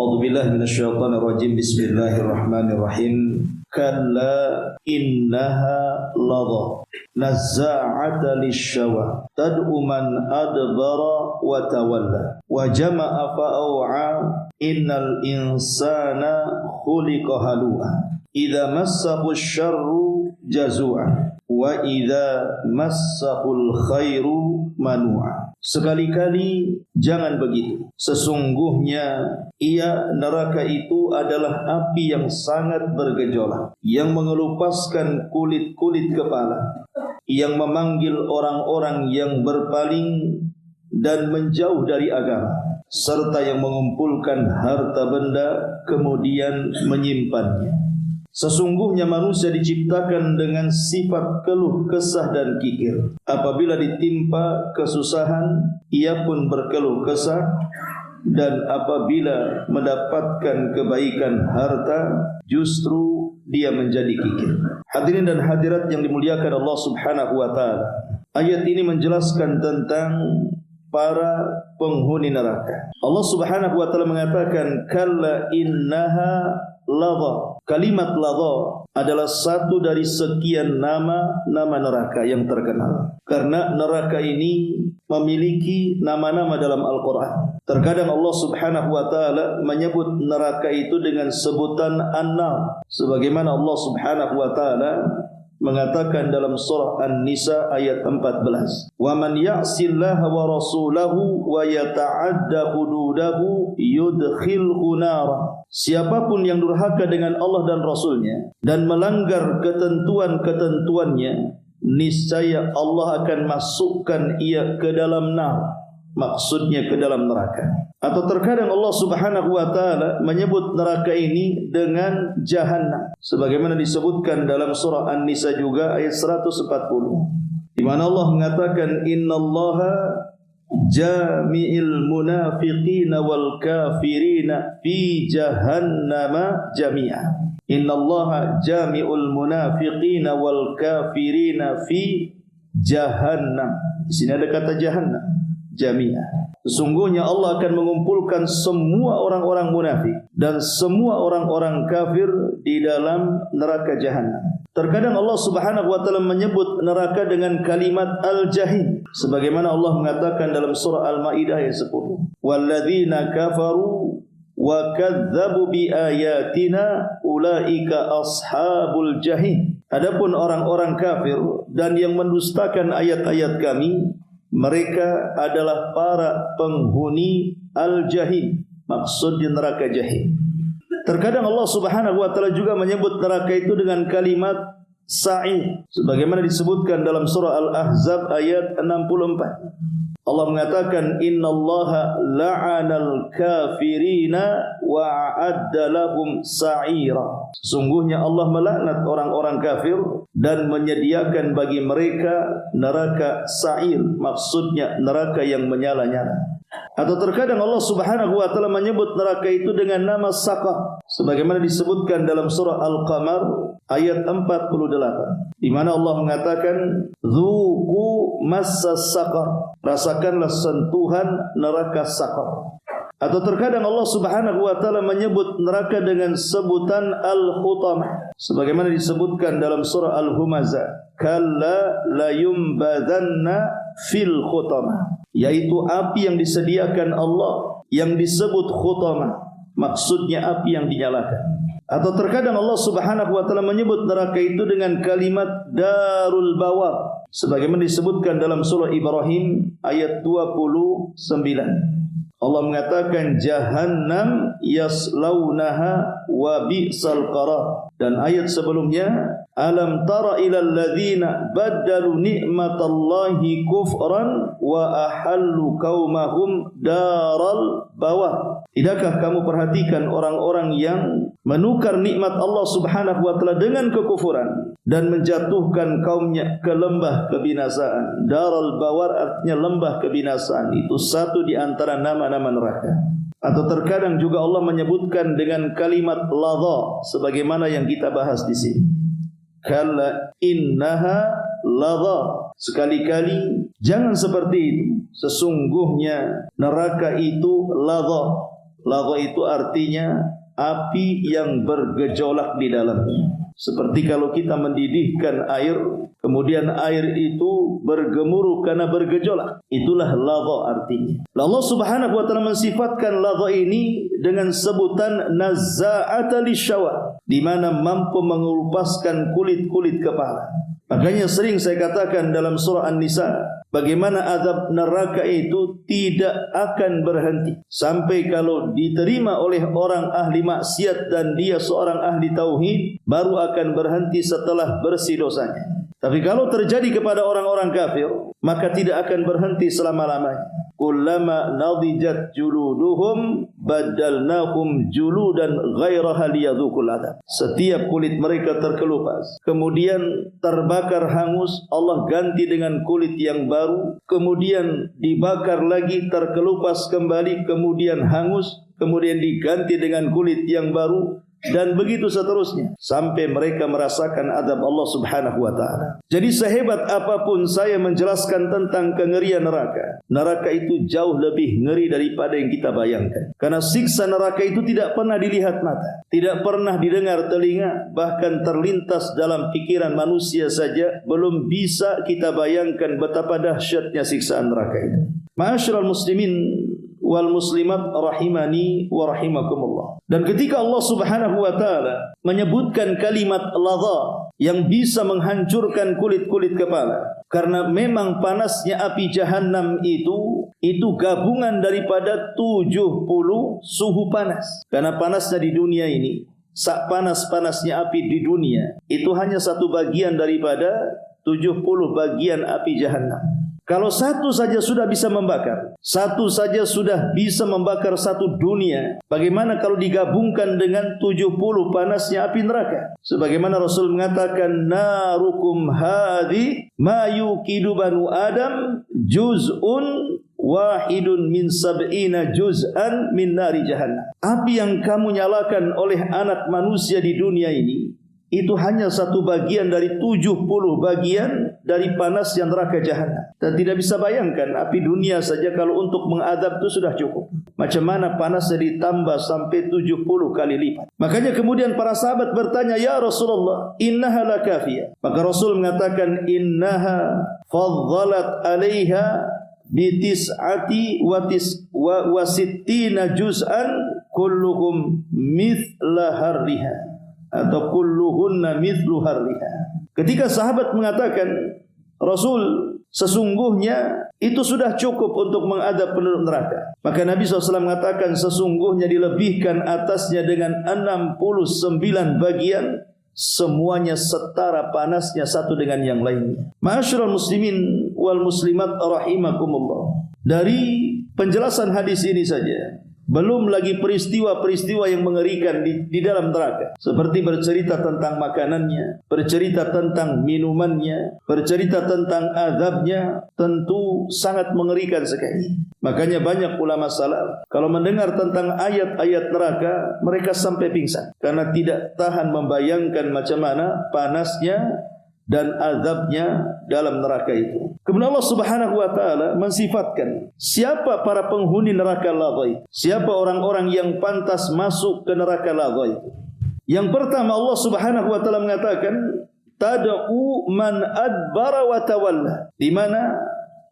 A'udzubillahi minasyaitonir rajim. Bismillahirrahmanirrahim. Kalla innaha ladha nazza'ata lisyawa tad'u man adbara wa tawalla wa jama'a fa'aw'a innal insana khuliqa halu'a idza massahu syarru jazu'a wa idza massahul khairu manu'a. Sekali-kali jangan begitu. Sesungguhnya neraka itu adalah api yang sangat bergejolak, yang mengelupaskan kulit-kulit kepala, yang memanggil orang-orang yang berpaling dan menjauh dari agama, serta yang mengumpulkan harta benda kemudian menyimpannya. Sesungguhnya manusia diciptakan dengan sifat keluh kesah dan kikir. Apabila ditimpa kesusahan, ia pun berkeluh kesah, dan apabila mendapatkan kebaikan harta, justru dia menjadi kikir. Hadirin dan hadirat yang dimuliakan Allah Subhanahu wa taala, ayat ini menjelaskan tentang para penghuni neraka. Allah Subhanahu wa taala mengatakan kalla innaha ladha. Kalimat ladha adalah satu dari sekian nama neraka yang terkenal. Karena neraka ini memiliki nama-nama dalam Al-Quran. Terkadang Allah Subhanahu wa taala menyebut neraka itu dengan sebutan an-nar, sebagaimana Allah Subhanahu wa taala mengatakan dalam surah An-Nisa ayat 14, "Wa man ya'sillaha wa rasulahu wa yata'adda hududahu yudkhilhu nara." Siapapun yang durhaka dengan Allah dan Rasulnya dan melanggar ketentuan-ketentuannya, niscaya Allah akan masukkan ia ke dalam nar, maksudnya ke dalam neraka. Atau terkadang Allah Subhanahu wa taala menyebut neraka ini dengan jahannam, sebagaimana disebutkan dalam surah An-Nisa juga ayat 140, di mana Allah mengatakan innallaha jami'il munafiqina wal kafirina fi jahannama jami'a. Innallaha jami'ul munafiqina wal kafirina fi jahannam. Di sini ada kata jahannam, jami'a. Sesungguhnya Allah akan mengumpulkan semua orang-orang munafik dan semua orang-orang kafir di dalam neraka jahannam. Terkadang Allah Subhanahu wa taala menyebut neraka dengan kalimat al-jahim, sebagaimana Allah mengatakan dalam surah Al-Maidah ayat 10, "Walladzina kafaru wa kadzdzabu bi ayatina ulaika ashabul jahim." Adapun orang-orang kafir dan yang mendustakan ayat-ayat kami, mereka adalah para penghuni al-jahim, maksudnya neraka jahim. Terkadang Allah Subhanahu wa taala juga menyebut neraka itu dengan kalimat sa'ir, sebagaimana disebutkan dalam surah Al-Ahzab ayat 64. Allah mengatakan innallaha la'anal kafirina wa a'adda lahum sa'ira. Sesungguhnya Allah melaknat orang-orang kafir dan menyediakan bagi mereka neraka sa'ir, maksudnya neraka yang menyala-nyala. Atau terkadang Allah Subhanahu wa taala menyebut neraka itu dengan nama Saqar, sebagaimana disebutkan dalam surah Al-Qamar ayat 48, di mana Allah mengatakan dzuqu massas saqar, rasakanlah sentuhan neraka Saqar. Atau terkadang Allah Subhanahu wa taala menyebut neraka dengan sebutan Al-Hutamah, sebagaimana disebutkan dalam surah Al-Humazah, kalla la yumbadzanna fil khutamah, yaitu api yang disediakan Allah yang disebut khutamah, maksudnya api yang dinyalakan. Atau terkadang Allah Subhanahu wa taala menyebut neraka itu dengan kalimat darul bawar, sebagaimana disebutkan dalam surah Ibrahim ayat 29. Allah mengatakan jahannam yaslaunaha wa bi'sal qarar. Dan ayat sebelumnya, alam tara ilal ladzina baddalu ni'matallahi kufran wa ahallu qaumahum daral bawar. Tidakkah kamu perhatikan orang-orang yang menukar nikmat Allah Subhanahu wa taala dengan kekufuran dan menjatuhkan kaumnya ke lembah kebinasaan. Daral bawar artinya lembah kebinasaan. Itu satu di antara nama-nama neraka. Atau terkadang juga Allah menyebutkan dengan kalimat ladha sebagaimana yang kita bahas di sini. Kalla innaha ladha. Sekali-kali jangan seperti itu. Sesungguhnya neraka itu ladha. Ladha itu artinya api yang bergejolak di dalamnya. Seperti kalau kita mendidihkan air, kemudian air itu bergemuruh karena bergejolak. Itulah ladha artinya. Allah Subhanahu wa taala mensifatkan ladha ini dengan sebutan nazza'ata lisyawa, di mana mampu mengelupaskan kulit-kulit kepala. Makanya sering saya katakan dalam surah An-Nisa, bagaimana azab neraka itu tidak akan berhenti sampai kalau diterima oleh orang ahli maksiat dan dia seorang ahli tauhid, baru akan berhenti setelah bersih dosanya. Tapi kalau terjadi kepada orang-orang kafir, maka tidak akan berhenti selama-lamanya. Kullama nadijat juluduhum badalnahum juludan ghairaha liyadzuqul adab. Setiap kulit mereka terkelupas, kemudian terbakar hangus, Allah ganti dengan kulit yang baru, kemudian dibakar lagi, terkelupas kembali, kemudian hangus, kemudian diganti dengan kulit yang baru, dan begitu seterusnya sampai mereka merasakan azab Allah Subhanahu wa taala. Jadi sehebat apapun saya menjelaskan tentang kengerian neraka, neraka itu jauh lebih ngeri daripada yang kita bayangkan. Karena siksa neraka itu tidak pernah dilihat mata, tidak pernah didengar telinga, bahkan terlintas dalam pikiran manusia saja belum bisa kita bayangkan betapa dahsyatnya siksaan neraka itu. Ma'asyiral muslimin wal muslimat rahimani wa rahimakumullah. Dan ketika Allah Subhanahu wa taala menyebutkan kalimat ladha yang bisa menghancurkan kulit-kulit kepala, karena memang panasnya api jahanam itu gabungan daripada 70 suhu panas. Karena panasnya di dunia ini, panas-panasnya api di dunia itu hanya satu bagian daripada 70 bagian api jahanam. Kalau satu saja sudah bisa membakar, satu saja sudah bisa membakar satu dunia, bagaimana kalau digabungkan dengan 70 panasnya api neraka? Sebagaimana Rasul mengatakan, narukum hadhi ma yuqidu banu adam juz'un wahidun min sab'ina juz'an min nari jahannam. Api yang kamu nyalakan oleh anak manusia di dunia ini, itu hanya satu bagian dari 70 bagian dari panasnya neraka jahanam. Dan tidak bisa bayangkan, api dunia saja kalau untuk mengadab itu sudah cukup. Macam mana panasnya ditambah sampai 70 kali lipat. Makanya kemudian para sahabat bertanya, ya Rasulullah, innaha lakafiyah. Maka Rasul mengatakan, innaha fadzalat alaiha bitis'ati wa sittina juz'an kulluhum mithla harriha, atau kulluhunna mithlu harriha. Ketika sahabat mengatakan, Rasul, sesungguhnya itu sudah cukup untuk mengadab penduduk neraka, maka Nabi SAW mengatakan, sesungguhnya dilebihkan atasnya dengan 69 bagian, semuanya setara panasnya satu dengan yang lainnya. Ma'asyiral muslimin wal muslimat rahimakumullah. Dari penjelasan hadis ini saja, belum lagi peristiwa-peristiwa yang mengerikan di dalam neraka, seperti bercerita tentang makanannya, bercerita tentang minumannya, bercerita tentang azabnya, tentu sangat mengerikan sekali. Makanya banyak ulama salaf kalau mendengar tentang ayat-ayat neraka, mereka sampai pingsan karena tidak tahan membayangkan macam mana panasnya dan azabnya dalam neraka itu. Kemudian Allah Subhanahu wa taala mensifatkan siapa para penghuni neraka ladha itu, siapa orang-orang yang pantas masuk ke neraka ladha itu. Yang pertama, Allah Subhanahu wa taala mengatakan, tad'u man adbara wa tawalla, di mana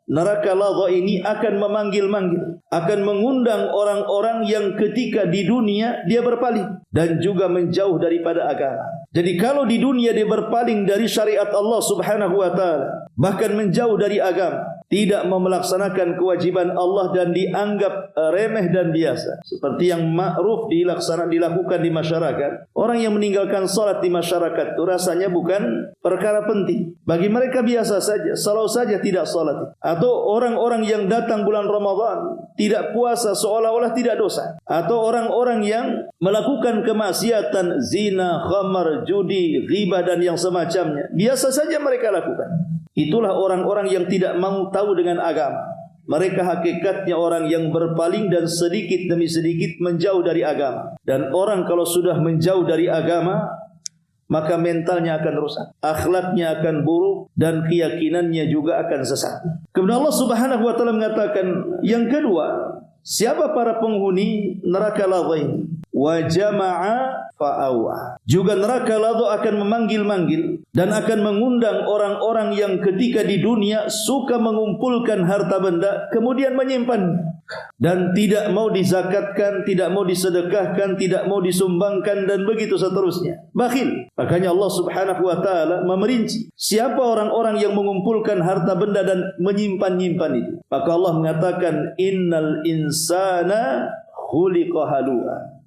neraka ladha ini akan memanggil-manggil, akan mengundang orang-orang yang ketika di dunia dia berpaling dan juga menjauh daripada agama. Jadi kalau di dunia dia berpaling dari syariat Allah Subhanahu wa taala, bahkan menjauh dari agama, tidak mau melaksanakan kewajiban Allah dan dianggap remeh dan biasa, seperti yang ma'ruf dilakukan di masyarakat. Orang yang meninggalkan salat di masyarakat itu rasanya bukan perkara penting. Bagi mereka biasa saja, selalu saja tidak salat. Atau orang-orang yang datang bulan Ramadan tidak puasa seolah-olah tidak dosa. Atau orang-orang yang melakukan kemaksiatan, zina, khamar, judi, ghibah dan yang semacamnya, biasa saja mereka lakukan. Itulah orang-orang yang tidak mau tahu dengan agama. Mereka hakikatnya orang yang berpaling dan sedikit demi sedikit menjauh dari agama. Dan orang kalau sudah menjauh dari agama, maka mentalnya akan rusak, akhlaknya akan buruk, dan keyakinannya juga akan sesat. Kemudian Allah Subhanahu wa taala mengatakan yang kedua, siapa para penghuni neraka ladha ini? Wa jama'a fa'awa. Juga neraka ladha akan memanggil-manggil dan akan mengundang orang-orang yang ketika di dunia suka mengumpulkan harta benda kemudian menyimpan dan tidak mau dizakatkan, tidak mau disedekahkan, tidak mau disumbangkan, dan begitu seterusnya. Bakhil. Makanya Allah Subhanahu wa taala memerinci siapa orang-orang yang mengumpulkan harta benda dan menyimpan-nyimpan itu. Maka Allah mengatakan innal insana khuliqa halu'a.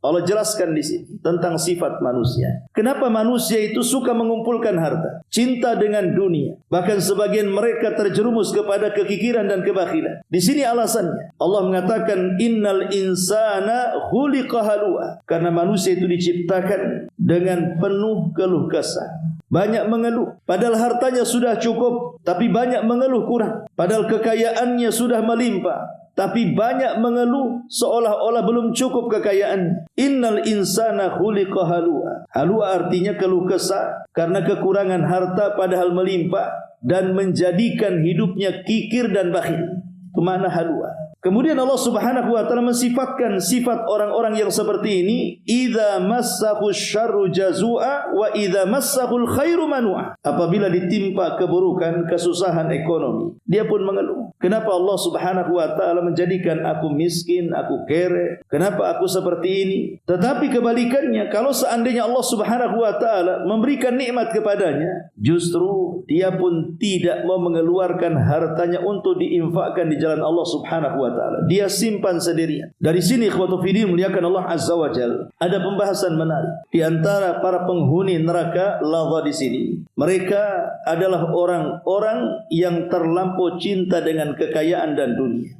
Allah jelaskan di sini tentang sifat manusia. Kenapa manusia itu suka mengumpulkan harta, cinta dengan dunia, bahkan sebagian mereka terjerumus kepada kekikiran dan kebakhilan. Di sini alasannya. Allah mengatakan innal insana khuliqa halu'a, karena manusia itu diciptakan dengan penuh keluh kesah. Banyak mengeluh, padahal hartanya sudah cukup, tapi banyak mengeluh kurang. Padahal kekayaannya sudah melimpah, tapi banyak mengeluh seolah-olah belum cukup kekayaan. Innal insana khuliqa halu'a. Halu'a artinya keluh kesah karena kekurangan harta padahal melimpah dan menjadikan hidupnya kikir dan bakhil. Itu makna halu'a. Kemudian Allah Subhanahu wa taala mensifatkan sifat orang-orang yang seperti ini, idza massahu syarru jazua wa idza massahul khairu manua. Apabila ditimpa keburukan, kesusahan ekonomi, dia pun mengeluh. Kenapa Allah Subhanahu wa taala menjadikan aku miskin, aku kere? Kenapa aku seperti ini? Tetapi kebalikannya, kalau seandainya Allah Subhanahu wa taala memberikan nikmat kepadanya, justru dia pun tidak mau mengeluarkan hartanya untuk diinfakkan di jalan Allah Subhanahu wa taala. Dia simpan sendirian. Dari sini ikhwatu fillah muliakan Allah Azza wa Jalla, ada pembahasan menarik di antara para penghuni neraka ladha di sini. Mereka adalah orang-orang yang terlampau cinta dengan kekayaan dan dunia.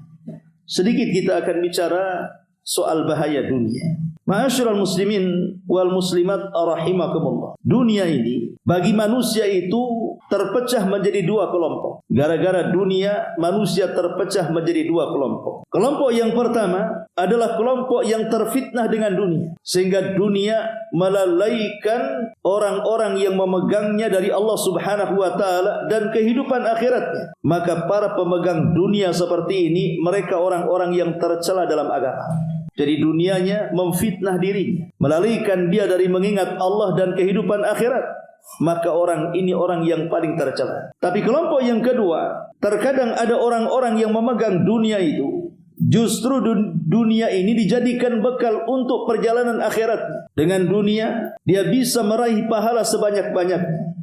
Sedikit kita akan bicara soal bahaya dunia. Ma'asyiral muslimin wal muslimat rahimakumullah. Dunia ini bagi manusia itu terpecah menjadi dua kelompok. Gara-gara dunia, manusia terpecah menjadi dua kelompok. Kelompok yang pertama adalah kelompok yang terfitnah dengan dunia, sehingga dunia melalaikan orang-orang yang memegangnya dari Allah Subhanahu wa taala dan kehidupan akhiratnya. Maka para pemegang dunia seperti ini, mereka orang-orang yang tercela dalam agama. Jadi dunianya memfitnah dirinya, melalaikan dia dari mengingat Allah dan kehidupan akhirat. Maka orang ini orang yang paling tercela. Tapi kelompok yang kedua, terkadang ada orang-orang yang memegang dunia itu, justru dunia ini dijadikan bekal untuk perjalanan akhirat. Dengan dunia, dia bisa meraih pahala sebanyak-banyaknya.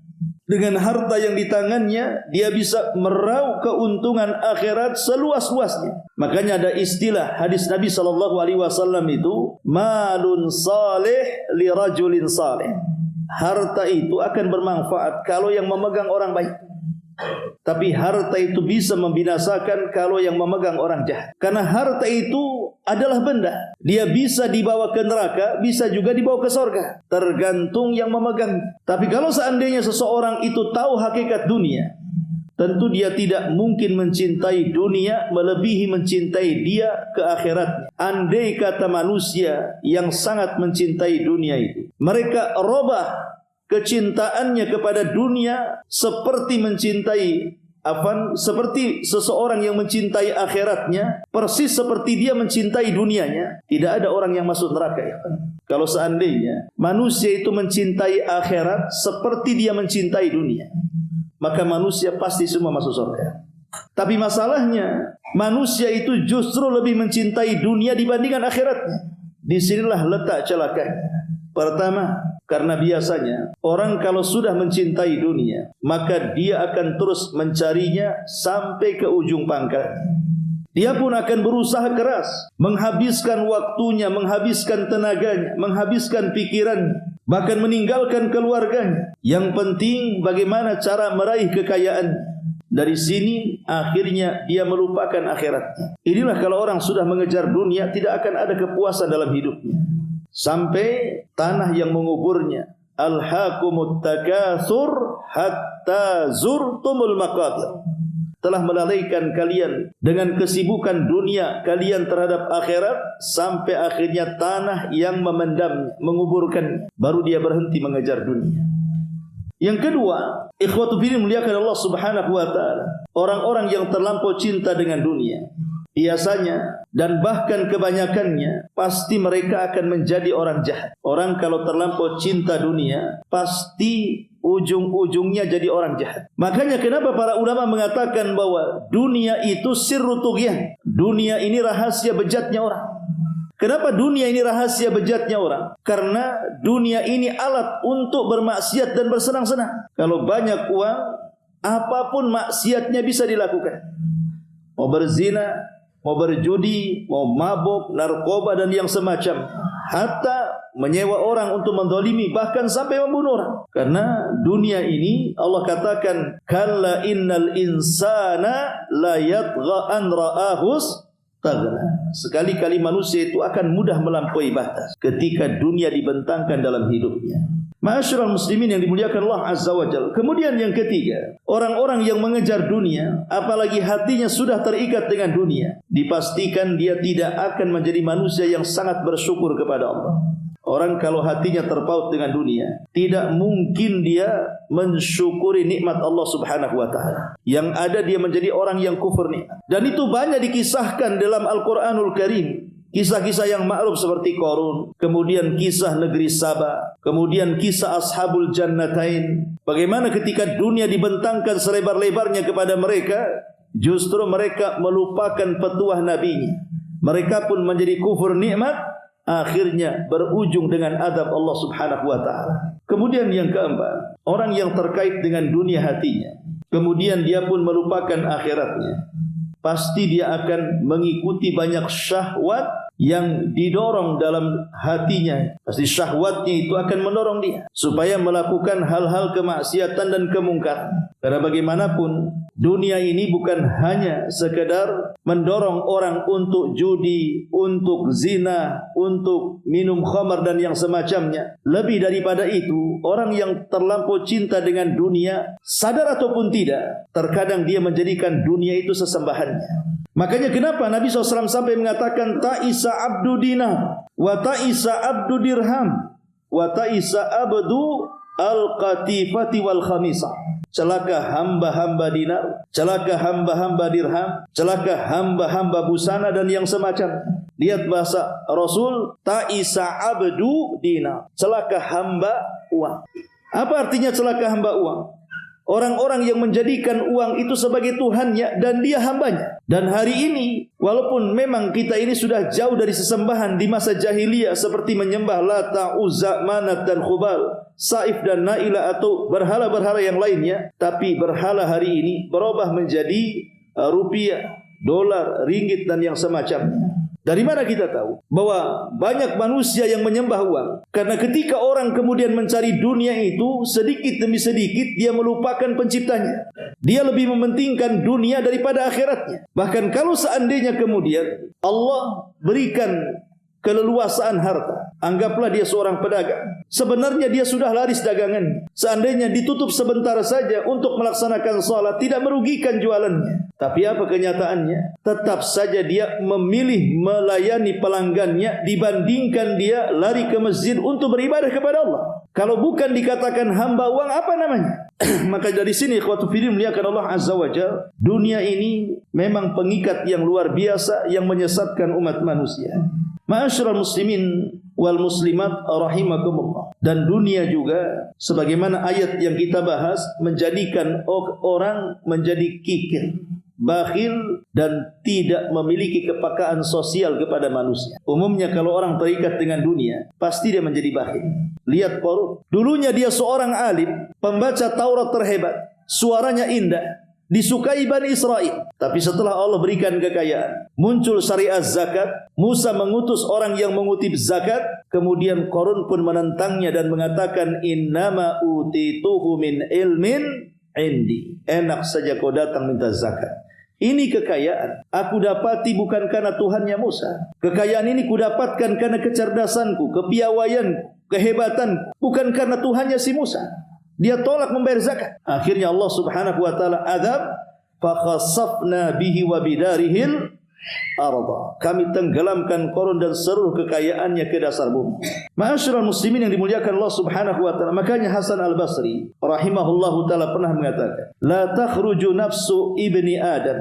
Dengan harta yang di tangannya, dia bisa meraup keuntungan akhirat seluas-luasnya. Makanya ada istilah hadis Nabi SAW itu, malun salih li rajulin salih. Harta itu akan bermanfaat kalau yang memegang orang baik. Tapi harta itu bisa membinasakan kalau yang memegang orang jahat. Karena harta itu adalah benda. Dia bisa dibawa ke neraka, bisa juga dibawa ke surga. Tergantung yang memegang. Tapi kalau seandainya seseorang itu tahu hakikat dunia, tentu dia tidak mungkin mencintai dunia melebihi mencintai dia ke akhiratnya. Andai kata manusia yang sangat mencintai dunia itu, mereka robah kecintaannya kepada dunia seperti seperti seseorang yang mencintai akhiratnya, persis seperti dia mencintai dunianya, tidak ada orang yang masuk neraka. Kalau seandainya manusia itu mencintai akhirat seperti dia mencintai dunia, maka manusia pasti semua masuk surga. Tapi masalahnya, manusia itu justru lebih mencintai dunia dibandingkan akhiratnya. Disinilah letak celakanya. Pertama, karena biasanya orang kalau sudah mencintai dunia, maka dia akan terus mencarinya sampai ke ujung pangkalnya. Dia pun akan berusaha keras, menghabiskan waktunya, menghabiskan tenaganya, menghabiskan pikirannya, bahkan meninggalkan keluarganya. Yang penting bagaimana cara meraih kekayaan. Dari sini akhirnya dia melupakan akhiratnya. Inilah kalau orang sudah mengejar dunia, tidak akan ada kepuasan dalam hidupnya. Sampai tanah yang menguburnya. Alhaakumut takatsur hatta zurtumul maqabir. telah melalaikan kalian dengan kesibukan dunia kalian terhadap akhirat sampai akhirnya tanah yang memendam, menguburkan, baru dia berhenti mengejar dunia. Yang kedua, ikhwatu fillah muliakan Allah Subhanahu wa taala, orang-orang yang terlampau cinta dengan dunia, biasanya dan bahkan kebanyakannya pasti mereka akan menjadi orang jahat. Orang kalau terlampau cinta dunia pasti ujung-ujungnya jadi orang jahat. Makanya kenapa para ulama mengatakan bahwa dunia itu sirru tughyan. Dunia ini rahasia bejatnya orang. Kenapa dunia ini rahasia bejatnya orang? Karena dunia ini alat untuk bermaksiat dan bersenang-senang. Kalau banyak uang, apapun maksiatnya bisa dilakukan. Mau berzina, mau berjudi, mau mabuk, narkoba dan yang semacam. Hatta menyewa orang untuk menzalimi, bahkan sampai membunuh orang. Karena dunia ini Allah katakan, kalla innal insana la yatgha an ra'ahus taghna. Sekali-kali manusia itu akan mudah melampaui batas ketika dunia dibentangkan dalam hidupnya. Ma'asyiral muslimin yang dimuliakan Allah Azza wa Jalla. Kemudian yang ketiga, orang-orang yang mengejar dunia, apalagi hatinya sudah terikat dengan dunia, dipastikan dia tidak akan menjadi manusia yang sangat bersyukur kepada Allah. Orang kalau hatinya terpaut dengan dunia, tidak mungkin dia mensyukuri nikmat Allah Subhanahu wa taala. Yang ada dia menjadi orang yang kufur nikmat. Dan itu banyak dikisahkan dalam Al-Qur'anul Karim. Kisah-kisah yang ma'ruf seperti Qarun, kemudian kisah negeri Saba, kemudian kisah Ashabul Jannatain. Bagaimana ketika dunia dibentangkan selebar-lebarnya kepada mereka, justru mereka melupakan petuah nabinya. Mereka pun menjadi kufur nikmat, akhirnya berujung dengan azab Allah Subhanahu wa taala. Kemudian yang keempat, orang yang terkait dengan dunia hatinya, kemudian dia pun melupakan akhiratnya, pasti dia akan mengikuti banyak syahwat yang didorong dalam hatinya. Pasti syahwatnya itu akan mendorong dia supaya melakukan hal-hal kemaksiatan dan kemungkaran. Karena bagaimanapun dunia ini bukan hanya sekedar mendorong orang untuk judi, untuk zina, untuk minum khamar dan yang semacamnya. Lebih daripada itu, orang yang terlampau cinta dengan dunia, sadar ataupun tidak, terkadang dia menjadikan dunia itu sesembahannya. Makanya kenapa Nabi SAW sampai mengatakan ta'isa abdu dinar wa ta'isa abdu dirham wa ta'isa abdu al-qatifati wal khamisah. Celaka hamba-hamba dinar, celaka hamba-hamba dirham, celaka hamba-hamba busana dan yang semacam. Lihat bahasa Rasul, ta'isa abdu dinar, celaka hamba uang. Apa artinya celaka hamba uang? Orang-orang yang menjadikan uang itu sebagai Tuhannya dan dia hambanya. Dan hari ini, walaupun memang kita ini sudah jauh dari sesembahan di masa jahiliyah seperti menyembah Lata, Uzza, Manat dan Khubal, Saif dan Naila atau berhala-berhala yang lainnya, tapi berhala hari ini berubah menjadi rupiah, dolar, ringgit dan yang semacamnya. Dari mana kita tahu bahwa banyak manusia yang menyembah uang? Karena ketika orang kemudian mencari dunia itu, sedikit demi sedikit dia melupakan penciptanya. Dia lebih mementingkan dunia daripada akhiratnya. Bahkan kalau seandainya kemudian Allah berikan keleluasaan harta, anggaplah dia seorang pedagang, sebenarnya dia sudah laris dagangan. Seandainya ditutup sebentar saja untuk melaksanakan salat, tidak merugikan jualannya. Tapi apa kenyataannya? Tetap saja dia memilih melayani pelanggannya dibandingkan dia lari ke masjid untuk beribadah kepada Allah. Kalau bukan dikatakan hamba uang, apa namanya? Maka dari sini ikhwatu fillah muliakan Allah Azza wa Jalla, dunia ini memang pengikat yang luar biasa yang menyesatkan umat manusia. Ma'asyiral muslimin wal muslimat rahimakumullah. Dan dunia juga sebagaimana ayat yang kita bahas menjadikan orang menjadi kikir, bakhil dan tidak memiliki kepekaan sosial kepada manusia. Umumnya kalau orang terikat dengan dunia, pasti dia menjadi bakhil. Lihat Qarun, dulunya dia seorang alim, pembaca Taurat terhebat, suaranya indah, disukai Bani Israel. Tapi setelah Allah berikan kekayaan, muncul syariat zakat, Musa mengutus orang yang mengutip zakat, kemudian Qarun pun menentangnya dan mengatakan innama utituhu min ilmin indi. Enak saja kau datang minta zakat. Ini kekayaan aku dapati bukan karena Tuhannya Musa. Kekayaan ini kudapatkan karena kecerdasanku, kepiawaianku, kehebatanku, bukan karena Tuhannya si Musa. Dia tolak membayar zakat. Akhirnya Allah Subhanahu wa taala azab fa khasafna bihi wa bidarihil arda. Kami tenggelamkan Qarun dan seluruh kekayaannya ke dasar bumi. Ma'asyiral muslimin yang dimuliakan Allah Subhanahu wa taala. Makanya Hasan Al-Basri rahimahullahu taala pernah mengatakan, la takhruju nafsu ibni Adam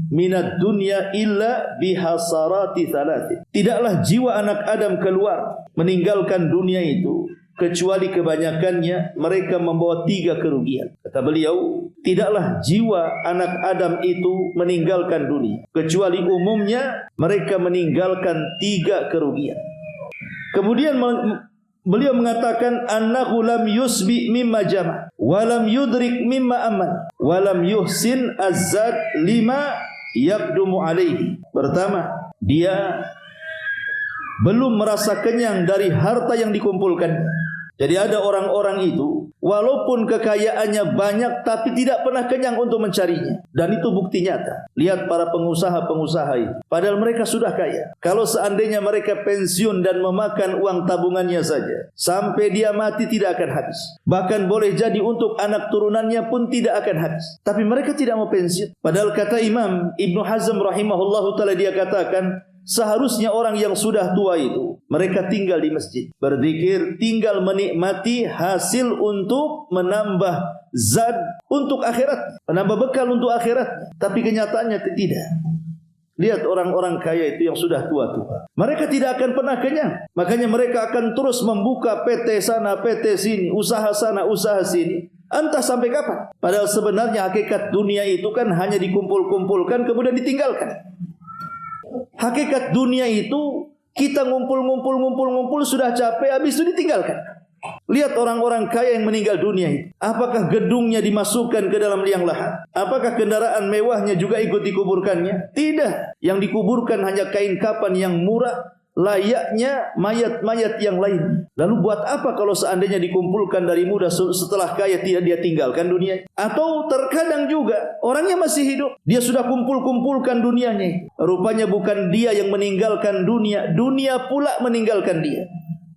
minad dunya illa bihasarati thalath. Tidaklah jiwa anak Adam keluar meninggalkan dunia itu kecuali kebanyakannya mereka membawa 3 kerugian. Kata beliau, tidaklah jiwa anak Adam itu meninggalkan dunia kecuali umumnya mereka meninggalkan 3 kerugian. Kemudian beliau mengatakan, annahu lam yusbi mimma jama wa lam yudrik mimma aman wa lam yuhsin azzad lima yaqdumu alaihi. Pertama, dia belum merasa kenyang dari harta yang dikumpulkan. Jadi ada orang-orang itu walaupun kekayaannya banyak tapi tidak pernah kenyang untuk mencarinya. Dan itu bukti nyata. Lihat para pengusaha-pengusaha itu. Padahal mereka sudah kaya. Kalau seandainya mereka pensiun dan memakan uang tabungannya saja, sampai dia mati tidak akan habis. Bahkan boleh jadi untuk anak turunannya pun tidak akan habis. Tapi mereka tidak mau pensiun. Padahal kata Imam Ibnu Hazm rahimahullahu ta'ala, dia katakan, seharusnya orang yang sudah tua itu mereka tinggal di masjid, berzikir, tinggal menikmati hasil untuk menambah zad untuk akhirat, menambah bekal untuk akhirat. Tapi kenyataannya tidak. Lihat orang-orang kaya itu yang sudah tua-tua, mereka tidak akan pernah kenyang. Makanya mereka akan terus membuka PT sana, PT sini, usaha sana, usaha sini, entah sampai kapan. Padahal sebenarnya hakikat dunia itu kan hanya dikumpul-kumpulkan kemudian ditinggalkan. Hakikat dunia itu kita ngumpul sudah capek, habis itu ditinggalkan. Lihat orang-orang kaya yang meninggal dunia itu. Apakah gedungnya dimasukkan ke dalam liang lahat? Apakah kendaraan mewahnya juga ikut dikuburkannya? Tidak. Yang dikuburkan hanya kain kapan yang murah, layaknya mayat-mayat yang lain. Lalu buat apa kalau seandainya dikumpulkan dari muda, setelah kaya tidak dia tinggalkan dunia? Atau terkadang juga orangnya masih hidup, dia sudah kumpulkan dunianya. Rupanya bukan dia yang meninggalkan dunia, dunia pula meninggalkan dia.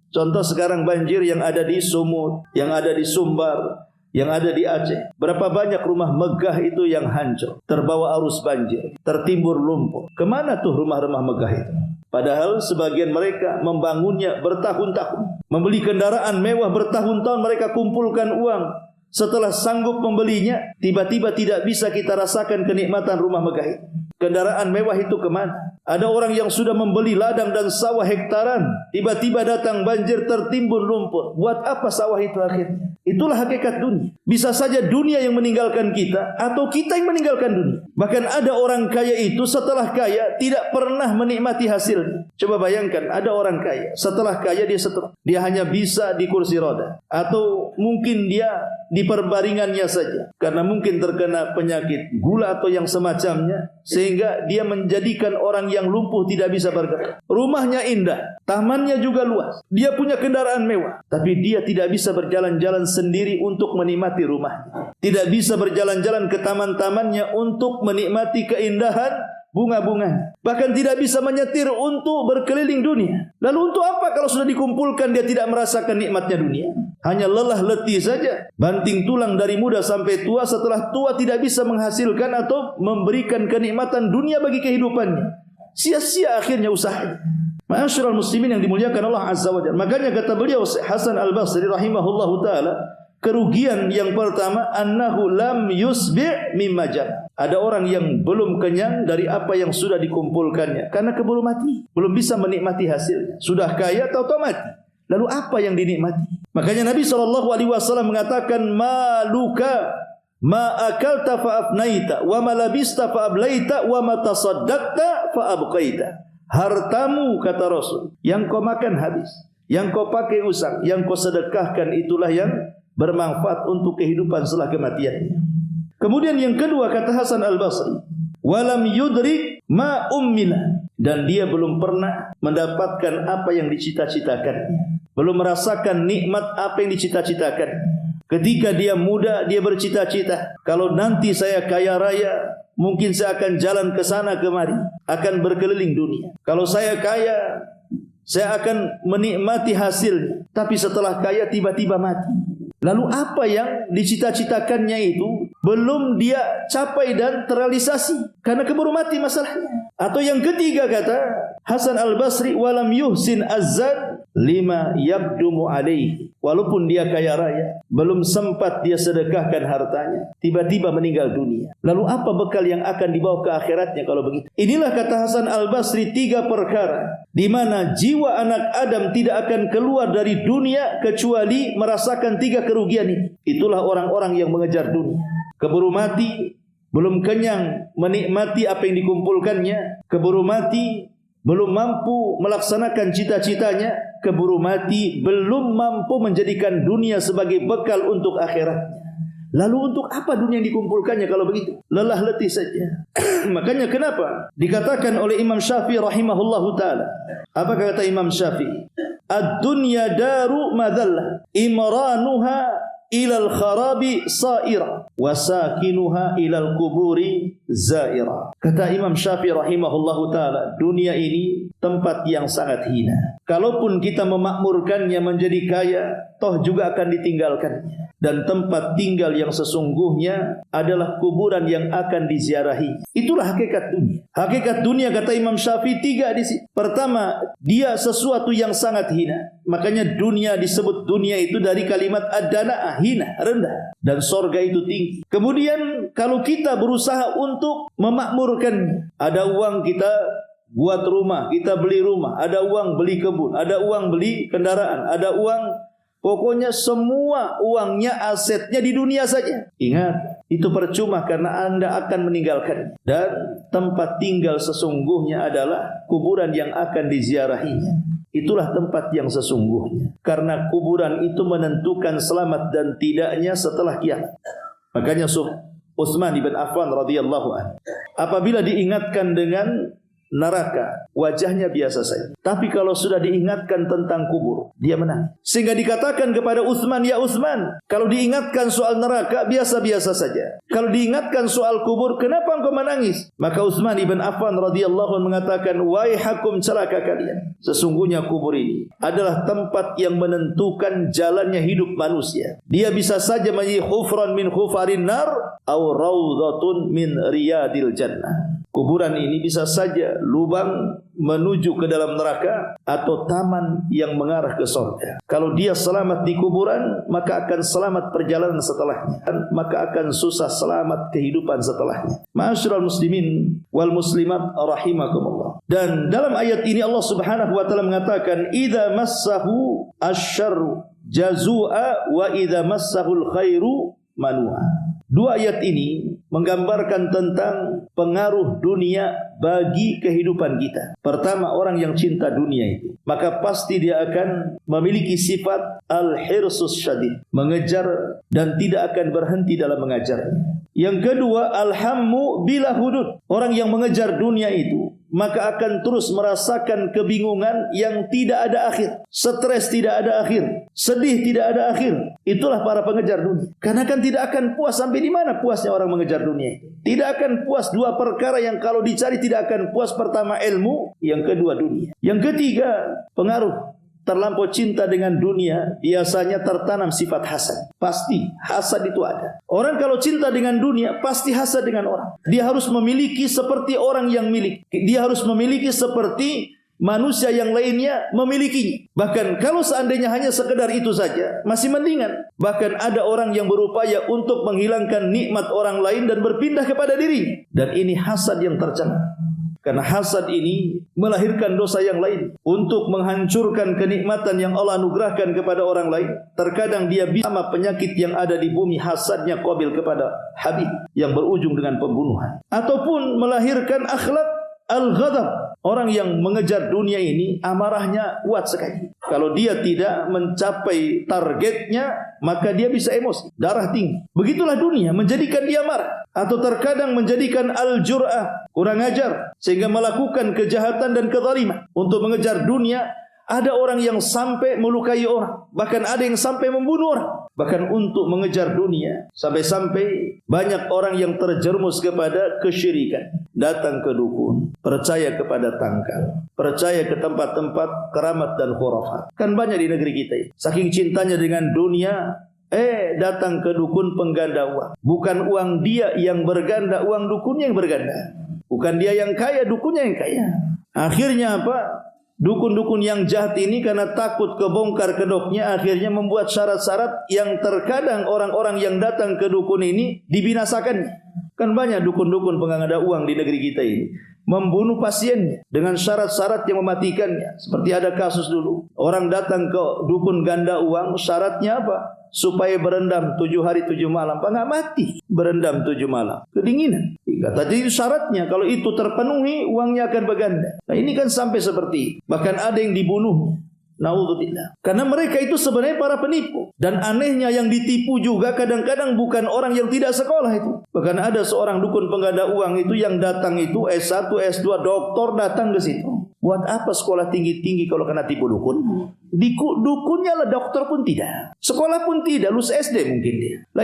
Contoh sekarang banjir yang ada di Sumut, yang ada di Sumbar, yang ada di Aceh. Berapa banyak rumah megah itu yang hancur, terbawa arus banjir, tertimbur lumpur. Kemana tuh rumah-rumah megah itu? Padahal sebagian mereka membangunnya bertahun-tahun, membeli kendaraan mewah bertahun-tahun, mereka kumpulkan uang. Setelah sanggup membelinya, tiba-tiba tidak bisa kita rasakan kenikmatan rumah megah itu. Kendaraan mewah itu kemana? Ada orang yang sudah membeli ladang dan sawah hektaran, tiba-tiba datang banjir, tertimbun lumpur. Buat apa sawah itu akhirnya? Itulah hakikat dunia. Bisa saja dunia yang meninggalkan kita, atau kita yang meninggalkan dunia. Bahkan ada orang kaya itu setelah kaya tidak pernah menikmati hasilnya. Coba bayangkan, ada orang kaya, setelah kaya dia setruk. Dia hanya bisa di kursi roda, atau mungkin dia di perbaringannya saja, karena mungkin terkena penyakit gula atau yang semacamnya, sehingga dia menjadikan orang yang lumpuh tidak bisa bergerak. Rumahnya indah, tamannya juga luas, dia punya kendaraan mewah, tapi dia tidak bisa berjalan-jalan sendiri untuk menikmati rumahnya, tidak bisa berjalan-jalan ke taman-tamannya untuk menikmati keindahan bunga-bunga, bahkan tidak bisa menyetir untuk berkeliling dunia. Lalu untuk apa kalau sudah dikumpulkan dia tidak merasakan nikmatnya dunia? Hanya lelah letih saja, banting tulang dari muda sampai tua. Setelah tua tidak bisa menghasilkan atau memberikan kenikmatan dunia bagi kehidupannya. Sia-sia akhirnya usahanya. Ma'asyiral muslimin yang dimuliakan Allah Azza wa Jalla. Makanya kata beliau Hasan Al-Basri rahimahullahu taala, kerugian yang pertama, annahu lam yusbi' mimma jama. Ada orang yang belum kenyang dari apa yang sudah dikumpulkannya, karena keburu mati, belum bisa menikmati hasilnya. Sudah kaya atau mati. Lalu apa yang dinikmati? Makanya Nabi SAW mengatakan, maluka ma akalta fa afnaita wa ma labista fa ablaita wa ma tasaddaqta fa abqaita. Hartamu, kata Rasul, yang kau makan habis, yang kau pakai usang, yang kau sedekahkan, itulah yang bermanfaat untuk kehidupan setelah kematiannya. Kemudian yang kedua, kata Hasan Al-Basri, walam yudrik ma ummila, dan dia belum pernah mendapatkan apa yang dicita-citakannya, belum merasakan nikmat apa yang dicita-citakan. Ketika dia muda, dia bercita-cita, kalau nanti saya kaya raya, mungkin saya akan jalan ke sana kemari, akan berkeliling dunia. Kalau saya kaya, saya akan menikmati hasilnya. Tapi setelah kaya tiba-tiba mati. Lalu apa yang dicita-citakannya itu belum dia capai dan terrealisasi karena keburu mati masalahnya. Atau yang ketiga kata Hasan Al-Basri, walam yuhsin azzan lima yabdumu alaihi, walaupun dia kaya raya, belum sempat dia sedekahkan hartanya, tiba-tiba meninggal dunia. Lalu apa bekal yang akan dibawa ke akhiratnya kalau begitu? Inilah kata Hasan Al-Basri 3 perkara di mana jiwa anak Adam tidak akan keluar dari dunia kecuali merasakan 3 kerugian ini. Itulah orang-orang yang mengejar dunia. Keburu mati, belum kenyang menikmati apa yang dikumpulkannya. Keburu mati, belum mampu melaksanakan cita-citanya. Keburu mati, belum mampu menjadikan dunia sebagai bekal untuk akhiratnya. Lalu untuk apa dunia yang dikumpulkannya kalau begitu? Lelah letih saja. Makanya kenapa dikatakan oleh Imam Syafi'i rahimahullahu ta'ala, apa kata Imam Syafi'i? Ad-dunya daru madhallah, imranuha ilal kharabi sa'ira, wasakinuha ilal kuburi zaira. Kata Imam Syafi'i rahimahullahu ta'ala, dunia ini tempat yang sangat hina. Kalaupun kita memakmurkannya menjadi kaya, toh juga akan ditinggalkannya. Dan tempat tinggal yang sesungguhnya adalah kuburan yang akan diziarahi. Itulah hakikat dunia. Hakikat dunia kata Imam Syafi'i 3 di sini. Pertama, dia sesuatu yang sangat hina. Makanya dunia disebut dunia itu dari kalimat ad-dana'ah, hina, rendah. Dan sorga itu tinggi. Kemudian kalau kita berusaha untuk memakmurkannya, ada uang kita buat rumah, kita beli rumah, ada uang beli kebun, ada uang beli kendaraan, ada uang, pokoknya semua uangnya, asetnya di dunia saja. Ingat, itu percuma karena Anda akan meninggalkannya. Dan tempat tinggal sesungguhnya adalah kuburan yang akan diziarahinya. Itulah tempat yang sesungguhnya. Karena kuburan itu menentukan selamat dan tidaknya setelah kiamat. Makanya Utsman bin Affan radhiyallahu anhu, apabila diingatkan dengan neraka, wajahnya biasa saja. Tapi kalau sudah diingatkan tentang kubur, dia menangis. Sehingga dikatakan kepada Utsman, ya Utsman, kalau diingatkan soal neraka, biasa-biasa saja. Kalau diingatkan soal kubur, kenapa engkau menangis? Maka Utsman ibn Affan radhiyallahu anhu mengatakan, waihakum, celaka kalian. Sesungguhnya kubur ini adalah tempat yang menentukan jalannya hidup manusia. Dia bisa saja menjadi khufran min khufarin nar, atau raudhatun min riyadil jannah. Kuburan ini bisa saja lubang menuju ke dalam neraka atau taman yang mengarah ke surga. Kalau dia selamat di kuburan, maka akan selamat perjalanan setelahnya, maka akan susah selamat kehidupan setelahnya. Ma'asyiral muslimin wal muslimat rahimakumullah. Dan dalam ayat ini Allah Subhanahu wa taala mengatakan, idza massahu asyarru jazua wa idza massahul khairu manua. 2 ayat ini menggambarkan tentang pengaruh dunia bagi kehidupan kita. Pertama, orang yang cinta dunia itu, maka pasti dia akan memiliki sifat al-hirsus syadid, mengejar dan tidak akan berhenti dalam mengajarnya. Yang kedua, al-hammu bila hudud. Orang yang mengejar dunia itu, maka akan terus merasakan kebingungan yang tidak ada akhir. Stres tidak ada akhir, sedih tidak ada akhir. Itulah para pengejar dunia. Karena kan tidak akan puas. Sampai di mana puasnya orang mengejar dunia? Tidak akan puas 2 perkara yang kalau dicari tidak akan puas. Pertama ilmu, yang kedua dunia. Yang ketiga, pengaruh terlampau cinta dengan dunia biasanya tertanam sifat hasad. Pasti hasad itu ada. Orang kalau cinta dengan dunia pasti hasad dengan orang. Dia harus memiliki seperti orang yang milik. Dia harus memiliki seperti manusia yang lainnya memilikinya. Bahkan kalau seandainya hanya sekedar itu saja, masih mendingan. Bahkan ada orang yang berupaya untuk menghilangkan nikmat orang lain dan berpindah kepada dirinya. Dan ini hasad yang tercela. Karena hasad ini melahirkan dosa yang lain. Untuk menghancurkan kenikmatan yang Allah anugerahkan kepada orang lain, terkadang dia bisa sama penyakit yang ada di bumi, hasadnya Qabil kepada Habib, yang berujung dengan pembunuhan. Ataupun melahirkan akhlak al-ghadab. Orang yang mengejar dunia ini amarahnya kuat sekali. Kalau dia tidak mencapai targetnya, maka dia bisa emosi, darah tinggi. Begitulah dunia menjadikan dia marah. Atau terkadang menjadikan al-jur'ah, kurang ajar, sehingga melakukan kejahatan dan kezaliman. Untuk mengejar dunia, ada orang yang sampai melukai orang, bahkan ada yang sampai membunuh orang. Bahkan untuk mengejar dunia, sampai-sampai banyak orang yang terjerumus kepada kesyirikan. Datang ke dukun, percaya kepada tangkal, percaya ke tempat-tempat keramat dan khurafat. Kan banyak di negeri kita. Saking cintanya dengan dunia, datang ke dukun pengganda uang. Bukan uang dia yang berganda, uang dukunnya yang berganda. Bukan dia yang kaya, dukunnya yang kaya. Akhirnya apa? Dukun-dukun yang jahat ini karena takut kebongkar kedoknya, akhirnya membuat syarat-syarat yang terkadang orang-orang yang datang ke dukun ini dibinasakan. Kan banyak dukun-dukun pengganda uang di negeri kita ini membunuh pasiennya dengan syarat-syarat yang mematikannya. Seperti ada kasus dulu, orang datang ke dukun ganda uang, syaratnya apa? Supaya berendam 7 hari 7 malam. Pak, nggak mati, berendam 7 malam, kedinginan. Tadi itu syaratnya, kalau itu terpenuhi uangnya akan berganda. Nah ini kan sampai seperti itu. Bahkan ada yang dibunuhnya. Naudzubillah. Karena mereka itu sebenarnya para penipu. Dan anehnya yang ditipu juga kadang-kadang bukan orang yang tidak sekolah itu. Bahkan ada seorang dukun pengganda uang itu yang datang itu S1, S2, doktor datang ke situ. Buat apa sekolah tinggi-tinggi kalau kena tipu dukun? Dukunnya lah, dokter pun tidak. Sekolah pun tidak, lulus SD mungkin dia. Nah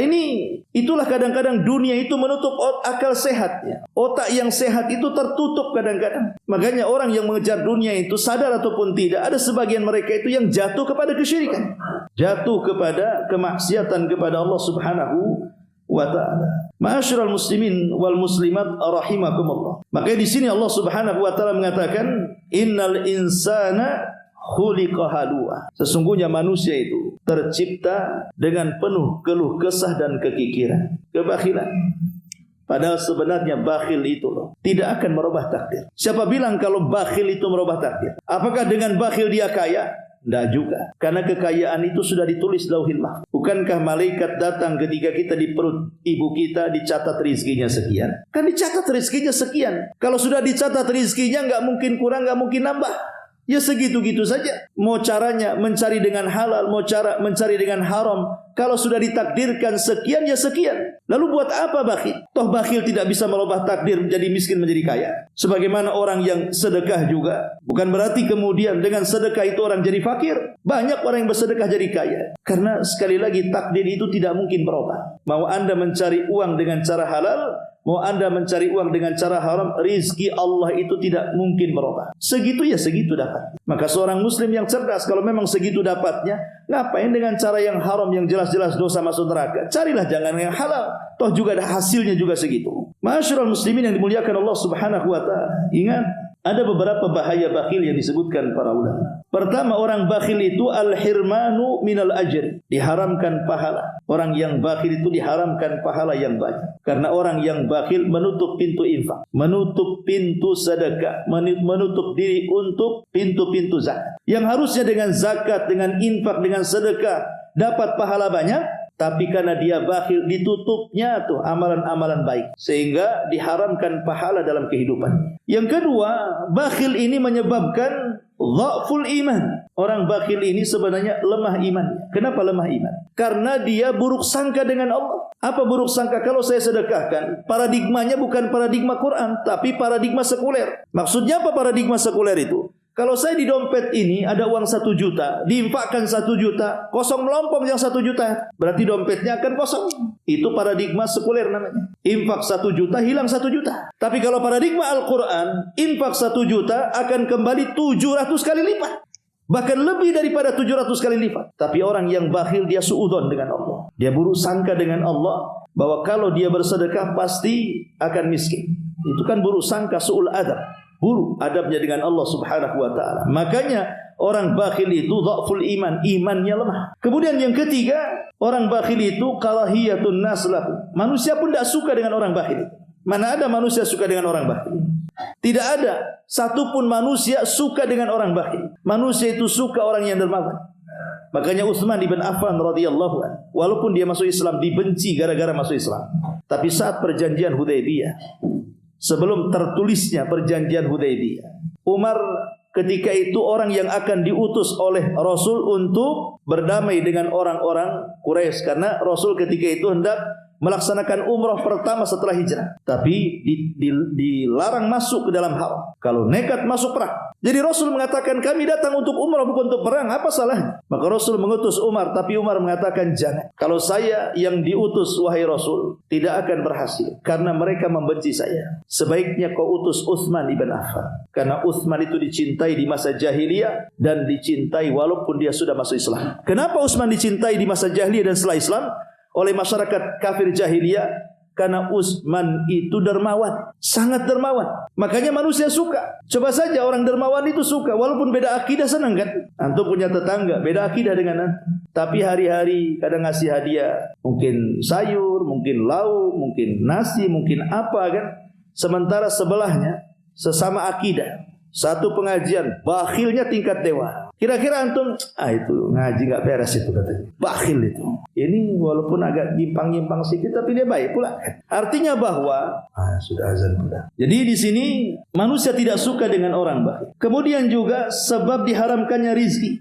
itulah kadang-kadang dunia itu menutup akal sehatnya. Otak yang sehat itu tertutup kadang-kadang. Makanya orang yang mengejar dunia itu sadar ataupun tidak, ada sebagian mereka itu yang jatuh kepada kesyirikan. Jatuh kepada kemaksiatan kepada Allah Subhanahu wa ta'ala. Ma'asyiral muslimin wal muslimat rahimakumullah. Maka di sini Allah Subhanahu wa ta'ala mengatakan, innal insana khuliqa halua. Sesungguhnya manusia itu tercipta dengan penuh keluh kesah dan kekikiran, kebakhilan. Padahal sebenarnya bakhil itu tidak akan merubah takdir. Siapa bilang kalau bakhil itu merubah takdir? Apakah dengan bakhil dia kaya? Tidak juga. Karena kekayaan itu sudah ditulis lauhil mahfuz. Bukankah malaikat datang ketika kita di perut ibu kita dicatat rizkinya sekian? Kan dicatat rizkinya sekian. Kalau sudah dicatat rizkinya nggak mungkin kurang, nggak mungkin nambah. Ya segitu-gitu saja. Mau caranya mencari dengan halal, mau cara mencari dengan haram. Kalau sudah ditakdirkan sekian, ya sekian. Lalu buat apa bakhil? Toh bakhil tidak bisa merubah takdir menjadi miskin menjadi kaya. Sebagaimana orang yang sedekah juga. Bukan berarti kemudian dengan sedekah itu orang jadi fakir. Banyak orang yang bersedekah jadi kaya. Karena sekali lagi takdir itu tidak mungkin berubah. Mau Anda mencari uang dengan cara halal, mau Anda mencari uang dengan cara haram, rizki Allah itu tidak mungkin berubah. Segitu ya segitu dapat. Maka seorang muslim yang cerdas, kalau memang segitu dapatnya, ngapain dengan cara yang haram yang jelas-jelas dosa masuk neraka? Carilah jangan yang halal. Toh juga ada hasilnya juga segitu. Ma'asyiral muslimin yang dimuliakan Allah Subhanahu wa ta'ala. Ingat, ada beberapa bahaya bakhil yang disebutkan para ulama. Pertama, orang bakhil itu al-hirmanu minal ajri. Diharamkan pahala. Orang yang bakhil itu diharamkan pahala yang banyak. Karena orang yang bakhil menutup pintu infak, menutup pintu sedekah, menutup diri untuk pintu-pintu zakat. Yang harusnya dengan zakat, dengan infak, dengan sedekah dapat pahala banyak, tapi karena dia bakhil ditutupnya tuh amalan-amalan baik, sehingga diharamkan pahala dalam kehidupan. Yang kedua, bakhil ini menyebabkan dha'ful iman. Orang bakhil ini sebenarnya lemah iman. Kenapa lemah iman? Karena dia buruk sangka dengan Allah. Apa buruk sangka? Kalau saya sedekahkan, paradigmanya bukan paradigma Quran, tapi paradigma sekuler. Maksudnya apa paradigma sekuler itu? Kalau saya di dompet ini ada uang 1 juta, diinfakkan 1 juta, kosong melompong yang 1 juta, berarti dompetnya akan kosong. Itu paradigma sekuler namanya. Infak 1 juta, hilang 1 juta. Tapi kalau paradigma Al-Quran, infak 1 juta akan kembali 700 kali lipat. Bahkan lebih daripada 700 kali lipat. Tapi orang yang bakhil dia suudzon dengan Allah. Dia buruk sangka dengan Allah bahwa kalau dia bersedekah pasti akan miskin. Itu kan buruk sangka, su'ul adab. Buruk adabnya dengan Allah Subhanahu wa ta'ala. Makanya orang bakhil itu dha'ful iman, imannya lemah. Kemudian yang ketiga, orang bakhil itu karahiyatun nas lahu. Manusia pun tidak suka dengan orang bakhil. Mana ada manusia suka dengan orang bakhil? Tidak ada satupun manusia suka dengan orang bakhil. Manusia itu suka orang yang dermawan. Makanya Utsman bin Affan radhiyallahu anhu, walaupun dia masuk Islam, dibenci gara-gara masuk Islam. Tapi saat perjanjian Hudaybiyah, sebelum tertulisnya perjanjian Hudaybiyah, Umar ketika itu orang yang akan diutus oleh Rasul untuk berdamai dengan orang-orang Quraisy, karena Rasul ketika itu hendak melaksanakan umrah pertama setelah hijrah. Tapi dilarang masuk ke dalam haram. Kalau nekat masuk perang. Jadi Rasul mengatakan kami datang untuk umrah bukan untuk perang, apa salahnya? Maka Rasul mengutus Umar, tapi Umar mengatakan jangan. Kalau saya yang diutus wahai Rasul, tidak akan berhasil karena mereka membenci saya. Sebaiknya kau utus Utsman ibn Affan, karena Utsman itu dicintai di masa jahiliyah dan dicintai walaupun dia sudah masuk Islam. Kenapa Utsman dicintai di masa jahiliyah dan setelah Islam oleh masyarakat kafir jahiliyah? Karena Utsman itu dermawan, sangat dermawan. Makanya manusia suka. Coba saja orang dermawan itu suka, walaupun beda akidah senang kan? Antum punya tetangga beda akidah dengan antum, tapi hari-hari kadang ngasih hadiah, mungkin sayur, mungkin lauk, mungkin nasi, mungkin apa kan? Sementara sebelahnya sesama akidah, satu pengajian, bakhilnya tingkat dewa. Kira-kira antum, itu ngaji nggak beres itu katanya, bakhil itu. Ini walaupun agak nyimpang-nyimpang sedikit, tapi dia baik pula. Artinya bahwa sudah azan pula. Jadi di sini manusia tidak suka dengan orang bakhil. Kemudian juga sebab diharamkannya rizki,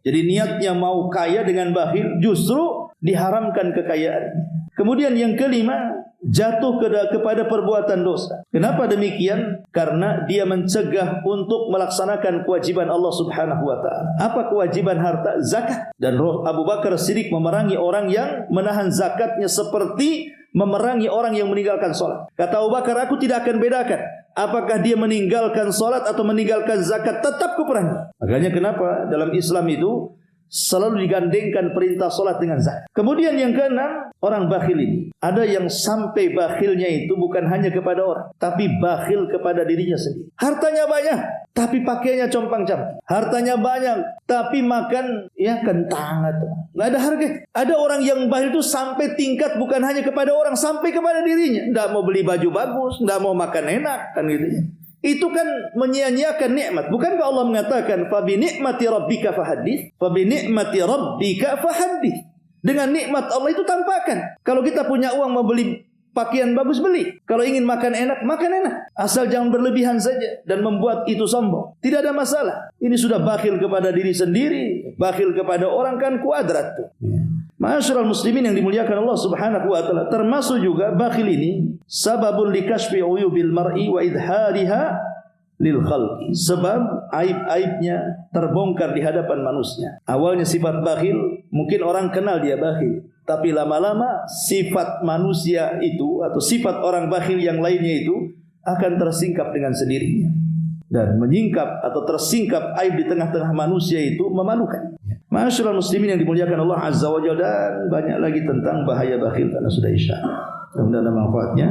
Jadi niatnya mau kaya dengan bakhil, justru diharamkan kekayaan. Kemudian yang kelima, jatuh kepada perbuatan dosa. Kenapa demikian? Karena dia mencegah untuk melaksanakan kewajiban Allah Subhanahu wa taala. Apa kewajiban harta? Zakat. Dan Abu Bakar Siddiq memerangi orang yang menahan zakatnya seperti memerangi orang yang meninggalkan salat. Kata Abu Bakar, aku tidak akan bedakan apakah dia meninggalkan salat atau meninggalkan zakat, tetap kuperangi. Makanya kenapa dalam Islam itu selalu digandengkan perintah salat dengan zakat. Kemudian yang keenam, orang bakhil ini ada yang sampai bakhilnya itu bukan hanya kepada orang, tapi bakhil kepada dirinya sendiri. Hartanya banyak, tapi pakainya compang-camping. Hartanya banyak, tapi makan kentang atau nggak ada harga. Ada orang yang bakhil itu sampai tingkat bukan hanya kepada orang, sampai kepada dirinya. Nggak mau beli baju bagus, nggak mau makan enak, kan gitu. Itu kan menyia-nyiakan nikmat. Bukankah Allah mengatakan fa bi ni'mati rabbika fahaddits? Fa bi ni'mati rabbika fahaddits. Dengan nikmat Allah itu tampakkan. Kalau kita punya uang mau beli pakaian bagus, beli. Kalau ingin makan enak, makan enak. Asal jangan berlebihan saja dan membuat itu sombong. Tidak ada masalah. Ini sudah bakhil kepada diri sendiri, bakhil kepada orang, kan kuadrat tuh. Ma'asyiral muslimin yang dimuliakan Allah Subhanahu wa taala, termasuk juga bakhil ini sababun likashfi uyubil mar'i wa idhariha lil khalqi. Sebab aib-aibnya terbongkar di hadapan manusia. Awalnya sifat bakhil, mungkin orang kenal dia bakhil, tapi lama-lama sifat manusia itu atau sifat orang bakhil yang lainnya itu akan tersingkap dengan sendirinya. Dan menyingkap atau tersingkap aib di tengah-tengah manusia itu memalukan. Ma'asyiral muslimin yang dimuliakan Allah Azza wa Jalla, dan banyak lagi tentang bahaya bakhil karena sudah isya. Mudah-mudahan ada manfaatnya.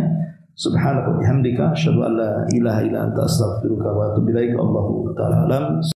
Subhanaka wa bihamdika asyhadu an la ilaha illa anta astaghfiruka wa atubu ilaik. Allahu ta'ala alam.